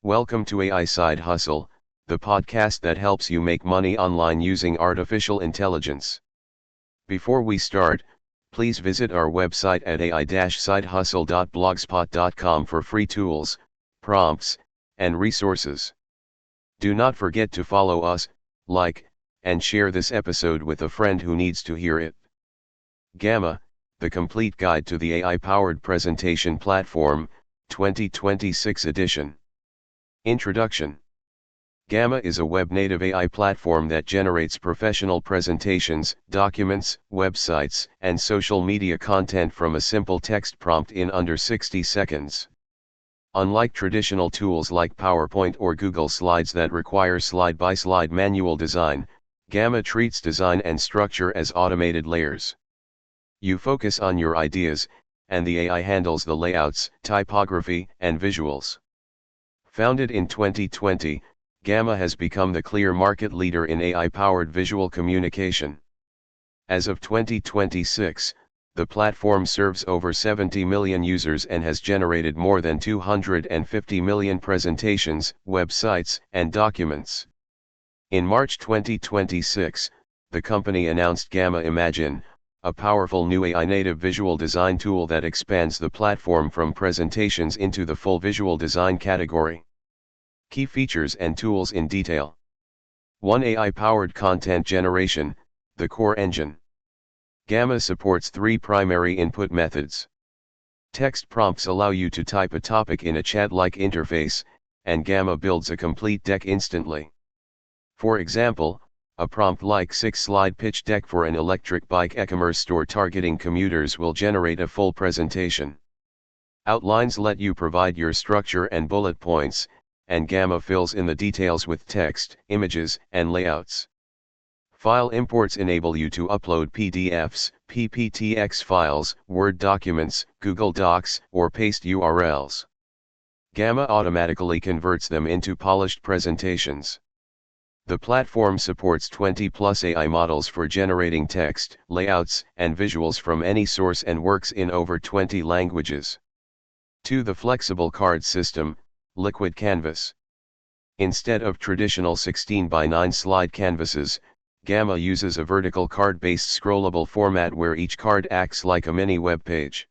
Welcome to AI Side Hustle, the podcast that helps you make money online using artificial intelligence. Before we start, please visit our website at ai-sidehustle.blogspot.com for free tools, prompts, and resources. Do not forget to follow us, like, and share this episode with a friend who needs to hear it. Gamma, the complete guide to the AI-powered presentation platform, 2026 edition. Introduction. Gamma is a web-native AI platform that generates professional presentations, documents, websites, and social media content from a simple text prompt in under 60 seconds. Unlike traditional tools like PowerPoint or Google Slides that require slide-by-slide manual design, Gamma treats design and structure as automated layers. You focus on your ideas, and the AI handles the layouts, typography, and visuals. Founded in 2020, Gamma has become the clear market leader in AI-powered visual communication. As of 2026, the platform serves over 70 million users and has generated more than 250 million presentations, websites, and documents. In March 2026, the company announced Gamma Imagine, a powerful new AI-native visual design tool that expands the platform from presentations into the full visual design category. Key features and tools in detail. 1. AI-powered content generation, the core engine. Gamma supports 3 primary input methods. Text prompts allow you to type a topic in a chat-like interface, and Gamma builds a complete deck instantly. For example, a prompt like 6-slide pitch deck for an electric bike e-commerce store targeting commuters will generate a full presentation. Outlines let you provide your structure and bullet points, and Gamma fills in the details with text, images, and layouts. File imports enable you to upload PDFs, PPTX files, Word documents, Google Docs, or paste URLs. Gamma automatically converts them into polished presentations. The platform supports 20+ AI models for generating text, layouts, and visuals from any source and works in over 20 languages. 2. The flexible card system, Liquid Canvas. Instead of traditional 16:9 slide canvases, Gamma uses a vertical card-based scrollable format where each card acts like a mini web page.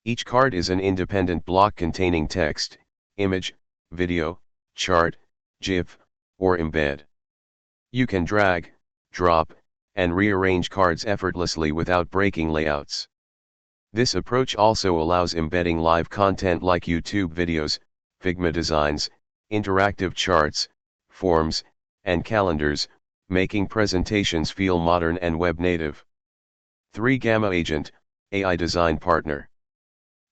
Each card is an independent block containing text, image, video, chart, GIF, or embed. You can drag, drop, and rearrange cards effortlessly without breaking layouts. This approach also allows embedding live content like YouTube videos, Figma designs, interactive charts, forms, and calendars, making presentations feel modern and web-native. 3. Gamma Agent, AI Design Partner.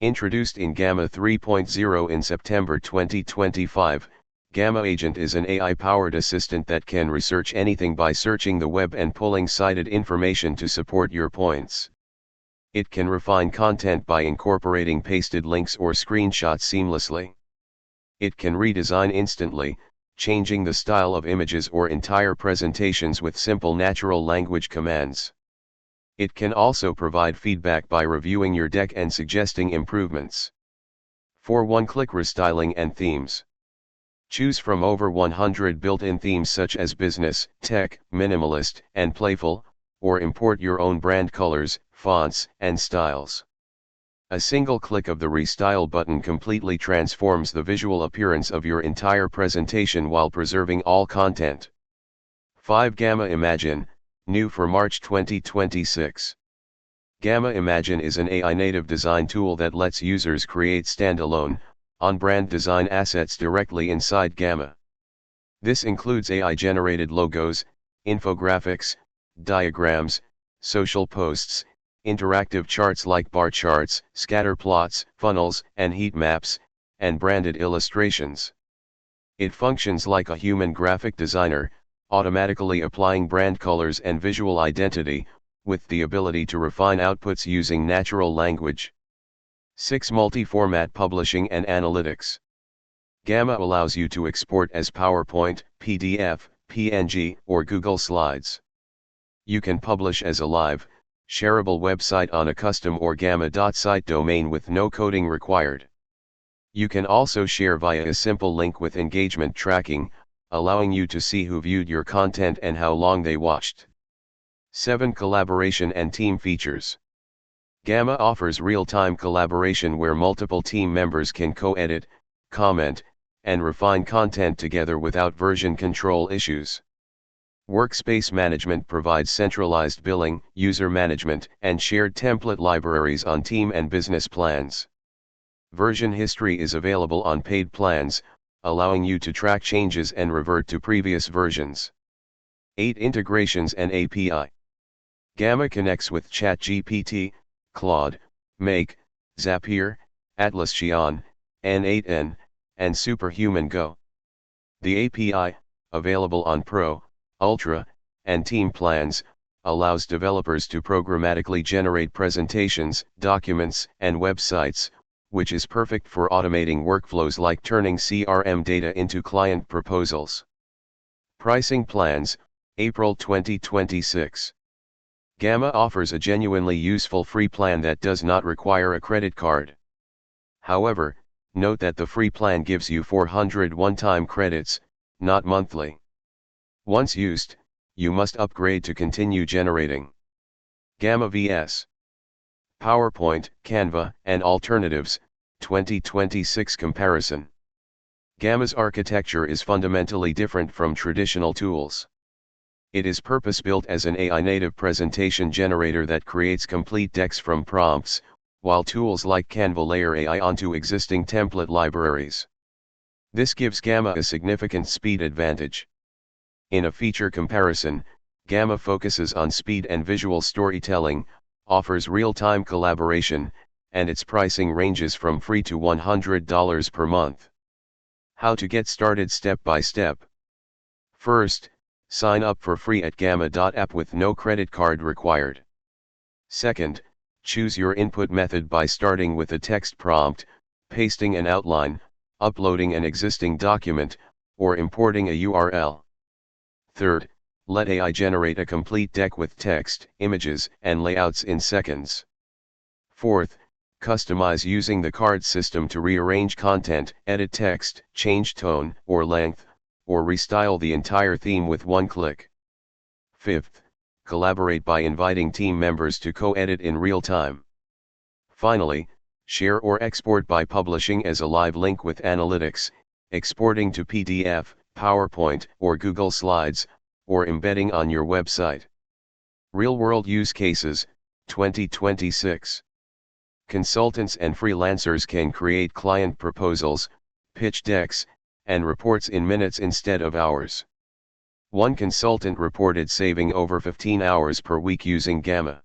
Introduced in Gamma 3.0 in September 2025, Gamma Agent is an AI-powered assistant that can research anything by searching the web and pulling cited information to support your points. It can refine content by incorporating pasted links or screenshots seamlessly. It can redesign instantly, changing the style of images or entire presentations with simple natural language commands. It can also provide feedback by reviewing your deck and suggesting improvements. 4. One-click restyling and themes. Choose from over 100 built-in themes such as business, tech, minimalist, and playful, or import your own brand colors, fonts, and styles. A single click of the Restyle button completely transforms the visual appearance of your entire presentation while preserving all content. 5. Gamma Imagine, new for March 2026. Gamma Imagine is an AI-native design tool that lets users create standalone, on-brand design assets directly inside Gamma. This includes AI-generated logos, infographics, diagrams, social posts, interactive charts like bar charts, scatter plots, funnels, and heat maps, and branded illustrations. It functions like a human graphic designer, automatically applying brand colors and visual identity, with the ability to refine outputs using natural language. 6. Multi-format publishing and analytics. Gamma allows you to export as PowerPoint, PDF, PNG, or Google Slides. You can publish as a live, shareable website on a custom or gamma.site domain with no coding required. You can also share via a simple link with engagement tracking, allowing you to see who viewed your content and how long they watched. 7. Collaboration and team features. Gamma offers real-time collaboration where multiple team members can co-edit, comment, and refine content together without version control issues. Workspace management provides centralized billing, user management, and shared template libraries on team and business plans. Version history is available on paid plans, allowing you to track changes and revert to previous versions. 8. Integrations and API. Gamma connects with ChatGPT, Claude, Make, Zapier, Atlassian, N8N, and Superhuman Go. The API, available on Pro, Ultra, and Team plans, allows developers to programmatically generate presentations, documents, and websites, which is perfect for automating workflows like turning CRM data into client proposals. Pricing plans, April 2026. Gamma offers a genuinely useful free plan that does not require a credit card. However, note that the free plan gives you 400 one-time credits, not monthly. Once used, you must upgrade to continue generating. Gamma vs. PowerPoint, Canva, and Alternatives, 2026 comparison. Gamma's architecture is fundamentally different from traditional tools. It is purpose-built as an AI-native presentation generator that creates complete decks from prompts, while tools like Canva layer AI onto existing template libraries. This gives Gamma a significant speed advantage. In a feature comparison, Gamma focuses on speed and visual storytelling, offers real-time collaboration, and its pricing ranges from free to $100 per month. How to get started step by step. First, sign up for free at gamma.app with no credit card required. Second, choose your input method by starting with a text prompt, pasting an outline, uploading an existing document, or importing a URL. Third, let AI generate a complete deck with text, images, and layouts in seconds. Fourth, customize using the card system to rearrange content, edit text, change tone or length, or restyle the entire theme with one click. Fifth, collaborate by inviting team members to co-edit in real time. Finally, share or export by publishing as a live link with analytics, exporting to PDF, PowerPoint, or Google Slides, or embedding on your website. Real-world use cases, 2026. Consultants and freelancers can create client proposals, pitch decks, and reports in minutes instead of hours. One consultant reported saving over 15 hours per week using Gamma.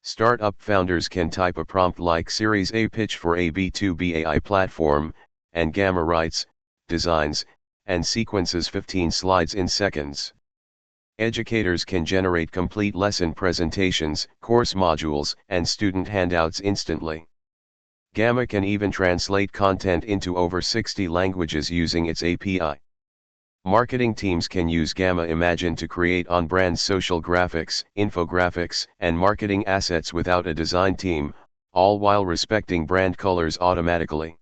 Startup founders can type a prompt like Series A pitch for a B2B AI platform, and Gamma writes, designs, and sequences 15 slides in seconds. Educators can generate complete lesson presentations, course modules, and student handouts instantly. Gamma can even translate content into over 60 languages using its API. Marketing teams can use Gamma Imagine to create on-brand social graphics, infographics, and marketing assets without a design team, all while respecting brand colors automatically.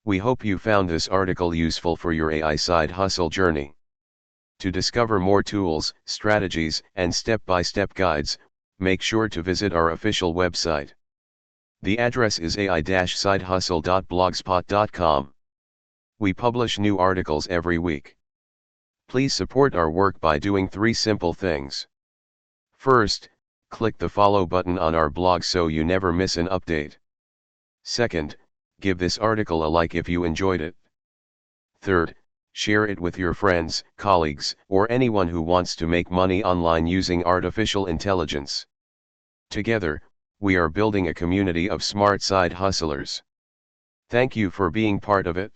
We hope you found this article useful for your AI side hustle journey. To discover more tools, strategies, and step-by-step guides, make sure to visit our official website. The address is ai-sidehustle.blogspot.com. We publish new articles every week. Please support our work by doing 3 simple things. First, click the follow button on our blog so you never miss an update. Second, give this article a like if you enjoyed it. Third, share it with your friends, colleagues, or anyone who wants to make money online using artificial intelligence. Together, we are building a community of smart side hustlers. Thank you for being part of it.